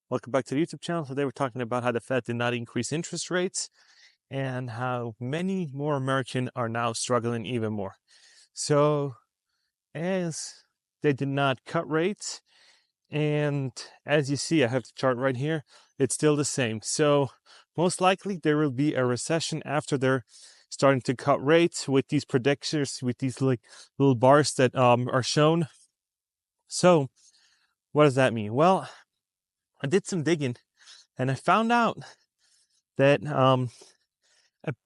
Welcome back to the YouTube channel. Today we're talking about how the Fed did not increase interest rates and how many more Americans are now struggling even more. So, as they did not cut rates, and as you see, I have the chart right here, it's still the same. So, most likely there will be a recession after they're starting to cut rates with these predictions, with these like little bars that are shown. So, what does that mean? Well, I did some digging and I found out that a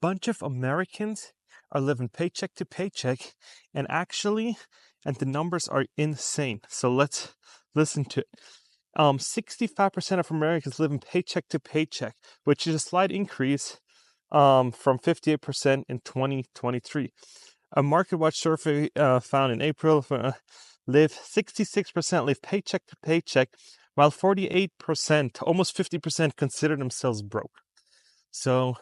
bunch of Americans are living paycheck to paycheck, and the numbers are insane. So let's listen to it. 65% of Americans live in paycheck to paycheck, which is a slight increase from 58% in 2023. A MarketWatch survey found in April 66% live paycheck to paycheck, while 48%, almost 50%, consider themselves broke. So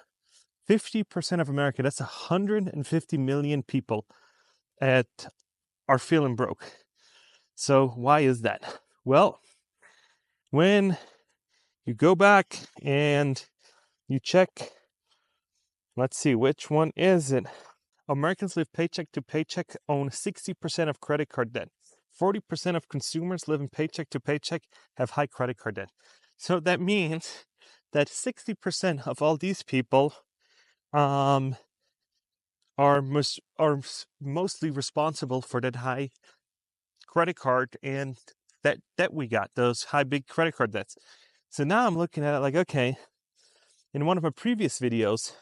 50% of America, that's 150 million people are feeling broke. So why is that? Well, when you go back and you check, let's see, which one is it? Americans live paycheck to paycheck, own 60% of credit card debt. 40% of consumers living paycheck to paycheck have high credit card debt. So that means that 60% of all these people are mostly responsible for that high credit card and that debt we got, those high big credit card debts. So now I'm looking at it like, okay, in one of my previous videos,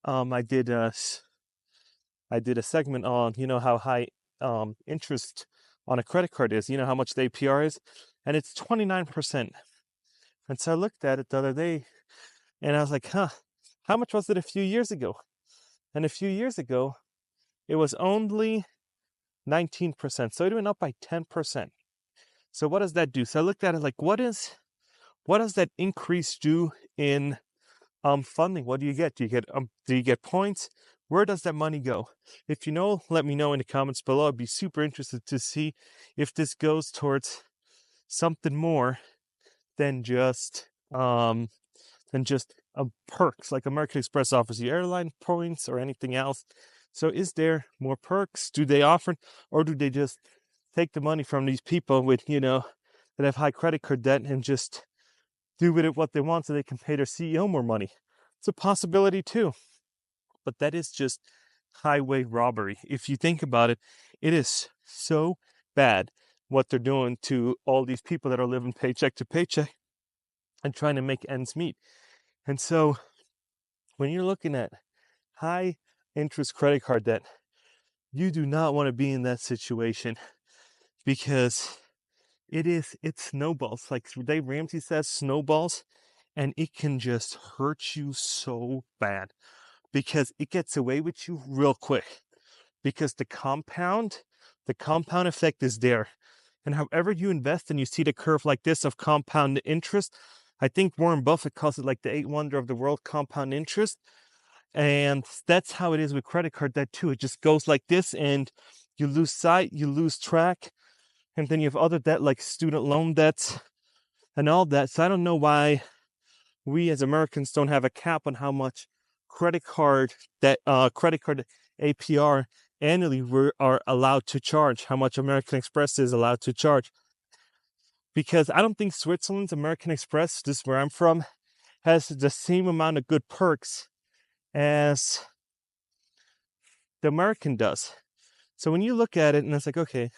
I did a segment on, how high interest on a credit card is, how much the APR is, and it's 29%. And so I looked at it the other day and I was like, how much was it a few years ago? And a few years ago, it was only 19%. So it went up by 10%. So what does that do? So I looked at it like, what does that increase do in funding? What do you get? Do you get points? Where does that money go? If you know, let me know in the comments below. I'd be super interested to see if this goes towards something more than just perks like American Express offers you, airline points or anything else. So is there more perks? Do they offer, or do they just take the money from these people with, that have high credit card debt and just do with it what they want so they can pay their CEO more money? It's a possibility too. But that is just highway robbery. If you think about it, it is so bad what they're doing to all these people that are living paycheck to paycheck and trying to make ends meet. And so when you're looking at high interest credit card debt, you do not want to be in that situation, because it snowballs. Like Dave Ramsey says, snowballs, and it can just hurt you so bad because it gets away with you real quick, because the compound effect is there. And however you invest and you see the curve like this of compound interest, I think Warren Buffett calls it like the 8th wonder of the world, compound interest. And that's how it is with credit card debt too. It just goes like this and you lose sight, you lose track. And then you have other debt like student loan debts and all that. So I don't know why we as Americans don't have a cap on how much credit card APR annually we are allowed to charge, how much American Express is allowed to charge. Because I don't think Switzerland's American Express, this is where I'm from, has the same amount of good perks as the American does. So when you look at it and it's like, okay,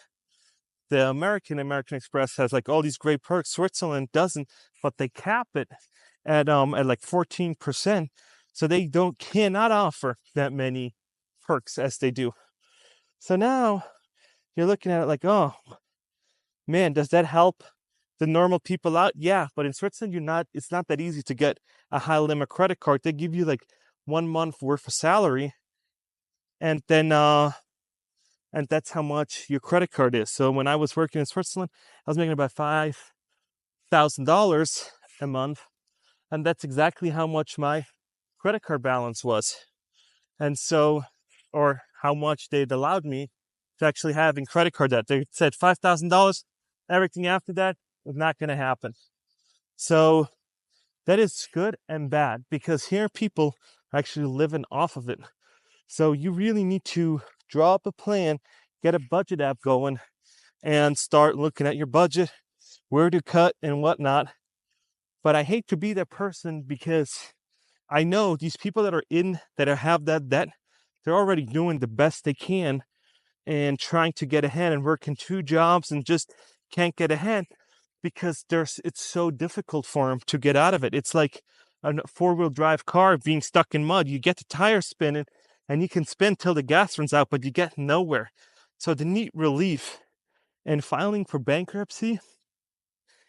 the American Express has like all these great perks, Switzerland doesn't, but they cap it at like 14%. So they cannot offer that many perks as they do. So now you're looking at it like, oh man, does that help the normal people out? Yeah, but in Switzerland, it's not that easy to get a high limit credit card. They give you like 1 month worth of salary, and then and that's how much your credit card is. So when I was working in Switzerland, I was making about $5,000 a month, and that's exactly how much my credit card balance was. And so, or how much they'd allowed me to actually have in credit card debt. They said $5,000. Everything after that was not going to happen. So that is good and bad because here people are actually living off of it. So you really need to draw up a plan, get a budget app going, and start looking at your budget, where to cut and whatnot. But I hate to be that person because I know these people that have that debt, they're already doing the best they can and trying to get ahead and working 2 jobs and just can't get ahead because it's so difficult for them to get out of it. It's like a four-wheel drive car being stuck in mud. You get the tires spinning and you can spin till the gas runs out, but you get nowhere. So the neat relief and filing for bankruptcy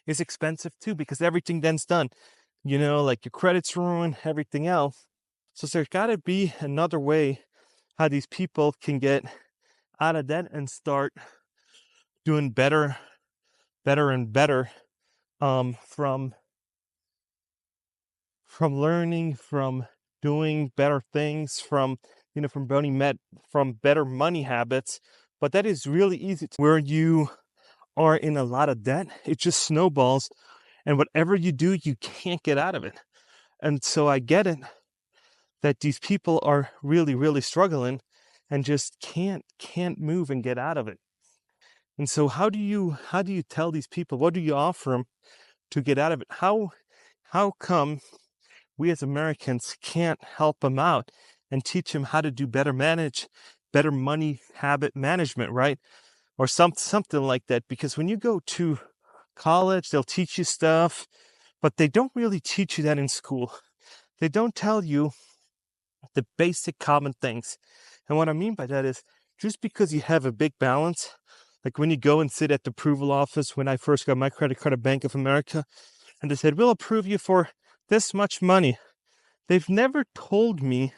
is expensive too because everything then's done. Like your credit's ruined, everything else. So there's got to be another way how these people can get out of debt and start doing better and better, from learning, from doing better things, from from better money habits. But that is really easy where you are in a lot of debt. It just snowballs, and whatever you do, you can't get out of it. And so I get it that these people are really, really struggling and just can't move and get out of it. And so how do you tell these people, what do you offer them to get out of it? How come we as Americans can't help them out and teach them how to do better money habit management, right? Or something like that? Because when you go to college, they'll teach you stuff, but they don't really teach you that in school. They don't tell you the basic common things. And what I mean by that is just because you have a big balance, like when you go and sit at the approval office, when I first got my credit card at Bank of America, and they said, we'll approve you for this much money. They've never told me,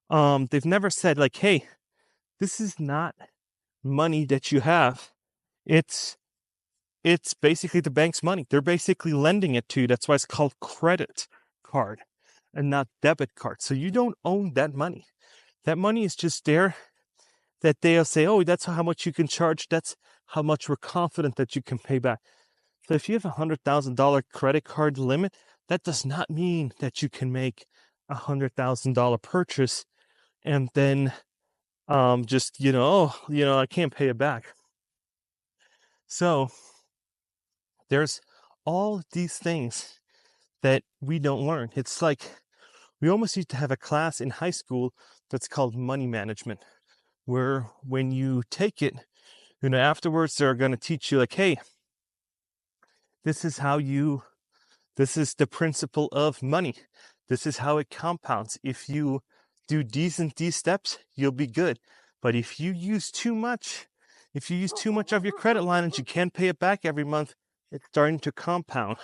they've never said like, hey, this is not money that you have. It's basically the bank's money. They're basically lending it to you. That's why it's called credit card and not debit card. So you don't own that money. That money is just there that they'll say, oh, that's how much you can charge. That's how much we're confident that you can pay back. So if you have $100,000 credit card limit, that does not mean that you can make $100,000 purchase and then just, I can't pay it back. So there's all these things that we don't learn. It's like we almost used to have a class in high school that's called money management, where when you take it, afterwards they're going to teach you like, hey, this is the principle of money. This is how it compounds. If you do these steps, you'll be good. But if you use too much of your credit line and you can't pay it back every month, it's starting to compound.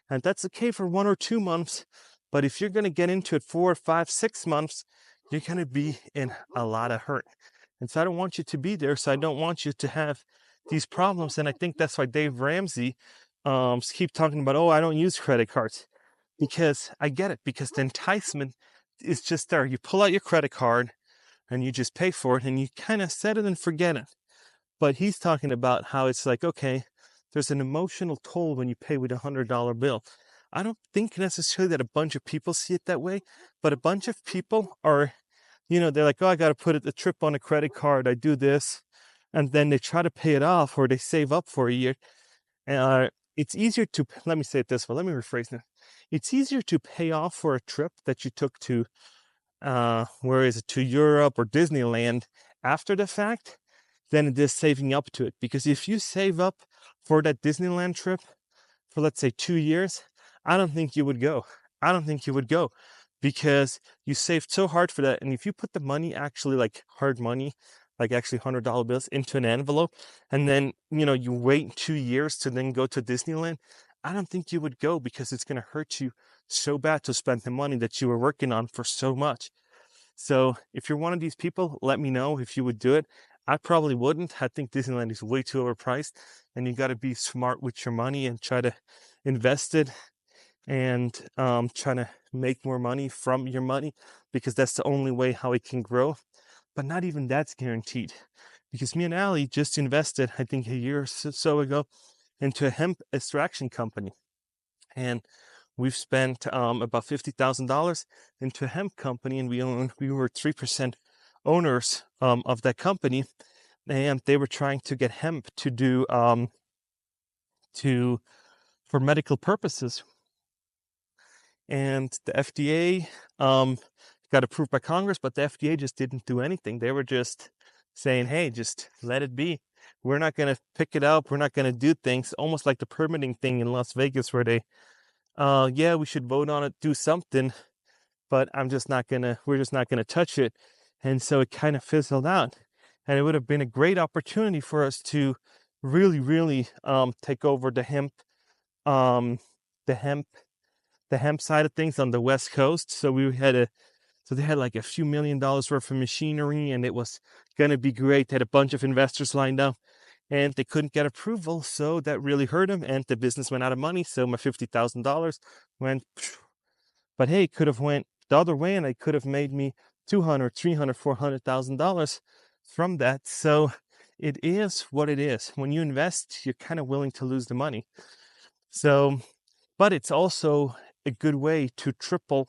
And that's okay for 1 or 2 months. But if you're going to get into it 4, 5, 6 months, you're going to be in a lot of hurt. And so I don't want you to be there. So I don't want you to have these problems. And I think that's why Dave Ramsey keep talking about, oh, I don't use credit cards. Because I get it. Because the enticement is just there. You pull out your credit card and you just pay for it and you kind of set it and forget it. But he's talking about how it's like, okay, there's an emotional toll when you pay with $100 bill. I don't think necessarily that a bunch of people see it that way, but a bunch of people are, they're like, oh, I got to put a trip on a credit card. I do this. And then they try to pay it off or they save up for a year. It's easier to, let me say it this way, let me rephrase it. It's easier to pay off for a trip that you took to, to Europe or Disneyland after the fact than it is saving up to it. Because if you save up for that Disneyland trip for, let's say, 2 years, I don't think you would go. Because you saved so hard for that. And if you put the money, actually like hard money, like actually $100 bills into an envelope, and then, you wait 2 years to then go to Disneyland, I don't think you would go because it's going to hurt you so bad to spend the money that you were working on for so much. So if you're one of these people, let me know if you would do it. I probably wouldn't. I think Disneyland is way too overpriced, and you got to be smart with your money and try to invest it and trying to make more money from your money, because that's the only way how it can grow. But not even that's guaranteed, because me and Ali just invested, I think a year or so ago, into a hemp extraction company. And we've spent about $50,000 into a hemp company, and we were 3% owners of that company, and they were trying to get hemp to do for medical purposes. And the FDA got approved by Congress, but the FDA just didn't do anything. They were just saying, hey, just let it be. We're not going to pick it up. We're not going to do things, almost like the permitting thing in Las Vegas where they, yeah, we should vote on it, do something, but we're just not going to touch it. And so it kind of fizzled out. And it would have been a great opportunity for us to really, really take over the hemp side of things on the West Coast. So they had like a few $1 million worth of machinery, and it was going to be great. They had a bunch of investors lined up, and they couldn't get approval. So that really hurt them, and the business went out of money. So my $50,000 went, but hey, it could have went the other way, and I could have made me $200,000, $300,000, $400,000 from that. So it is what it is. When you invest, you're kind of willing to lose the money. So, but it's also a good way to triple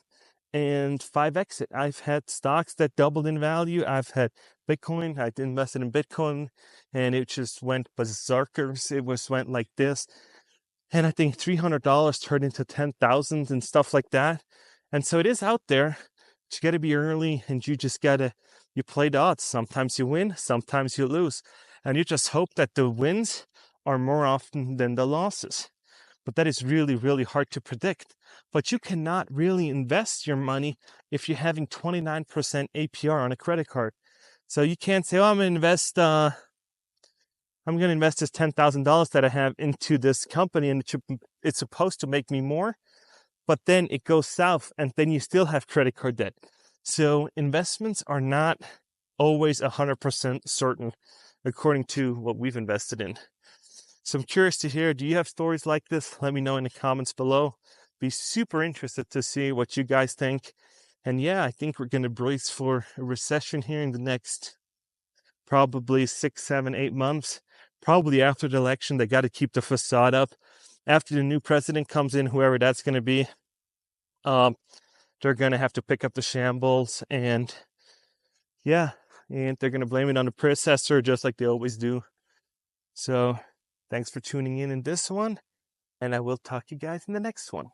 and 5x it. I've had stocks that doubled in value. I've had Bitcoin. I invested in Bitcoin, and it just went berserkers. It went like this. And I think $300 turned into 10,000 and stuff like that. And so it is out there. But you got to be early, and you play the odds. Sometimes you win, sometimes you lose. And you just hope that the wins are more often than the losses. But that is really, really hard to predict. But you cannot really invest your money if you're having 29% APR on a credit card. So you can't say, oh, I'm going to invest this $10,000 that I have into this company, and it's supposed to make me more, but then it goes south, and then you still have credit card debt. So investments are not always 100% certain, according to what we've invested in. So I'm curious to hear, do you have stories like this? Let me know in the comments below. Be super interested to see what you guys think. And yeah, I think we're going to brace for a recession here in the next probably 6, 7, 8 months. Probably after the election, they got to keep the facade up. After the new president comes in, whoever that's going to be, they're going to have to pick up the shambles, and yeah, and they're going to blame it on the predecessor just like they always do. So thanks for tuning in this one, and I will talk to you guys in the next one.